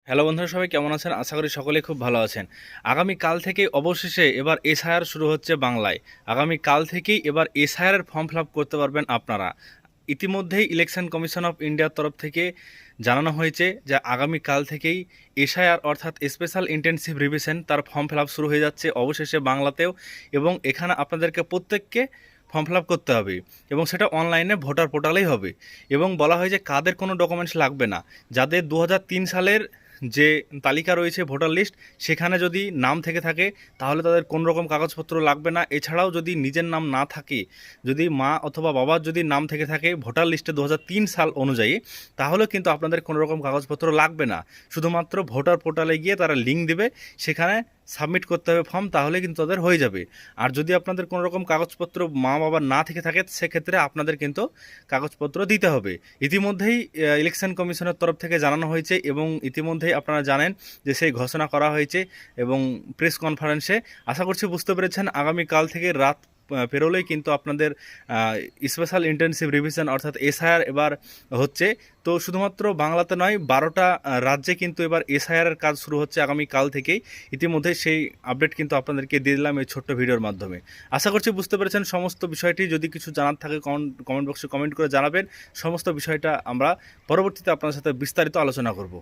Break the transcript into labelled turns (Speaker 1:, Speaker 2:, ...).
Speaker 1: Hello বন্ধুরা, সবাই কেমন আছেন? আশা করি সকলেই খুব ভালো আছেন। আগামী কাল থেকেই অবশেষে এবার এসআইআর শুরু হচ্ছে বাংলায়। আগামী কাল থেকেই এবার এসআইআর ফর্ম ফিল আপ করতে পারবেন আপনারা। ইতিমধ্যেই ইলেকশন কমিশন অফ ইন্ডিয়ার তরফ থেকে জানানো হয়েছে যে আগামী কাল থেকেই এসআইআর অর্থাৎ স্পেশাল ইন্টেনসিভ রিভিশন তার ফর্ম ফিল আপ শুরু হয়ে যাচ্ছে অবশেষে বাংলাতেও। এবং এখানে আপনাদেরকে প্রত্যেককে ফর্ম ফিল আপ করতে হবে এবং সেটা অনলাইনে ভোটার পোর্টালেই হবে। এবং বলা হয় যে কাদের কোনো ডকুমেন্টস লাগবে না, যাদের 2003 সালের যে তালিকা রয়েছে ভোটার লিস্ট, সেখানে যদি নাম থেকে থাকে তাহলে তাদের কোনো রকম কাগজপত্র লাগবে না। এছাড়াও যদি নিজের নাম না থাকে, যদি মা অথবা বাবার যদি নাম থেকে থাকে ভোটার লিস্টে 2003 সাল অনুযায়ী, তাহলে কিন্তু আপনাদের কোনো রকম কাগজপত্র লাগবে না। শুধুমাত্র ভোটার পোর্টালে গিয়ে তারা লিঙ্ক দেবে, সেখানে সাবমিট করতে হবে ফর্ম, তাহলে কিন্তু তাদের হয়ে যাবে। আর যদি আপনাদের কোনো রকম কাগজপত্র মা বাবার না থেকে থাকে সেক্ষেত্রে আপনাদের কিন্তু কাগজপত্র দিতে হবে। ইতিমধ্যেই ইলেকশন কমিশনের তরফ থেকে জানানো হয়েছে এবং ইতিমধ্যেই আপনারা জানেন যে সেই ঘোষণা করা হয়েছে এবং প্রেস কনফারেন্সে আশা করছি বুঝতে পেরেছেন। আগামীকাল থেকে রাত পেরোলেই কিন্তু আপনাদের স্পেশাল ইন্টেনসিভ রিভিশন অর্থাৎ এসআইআর এবার হচ্ছে। তো শুধুমাত্র বাংলাতে নয়, 12টা রাজ্যে কিন্তু এবার এসআইআরের কাজ শুরু হচ্ছে আগামীকাল থেকেই। ইতিমধ্যে সেই আপডেট কিন্তু আপনাদেরকে দিয়ে দিলাম এই ছোট্ট ভিডিওর মাধ্যমে। আশা করছি বুঝতে পেরেছেন সমস্ত বিষয়টি। যদি কিছু জানার থাকে কমেন্ট বক্সে কমেন্ট করে জানাবেন। সমস্ত বিষয়টা আমরা পরবর্তীতে আপনার সাথে বিস্তারিত আলোচনা করব।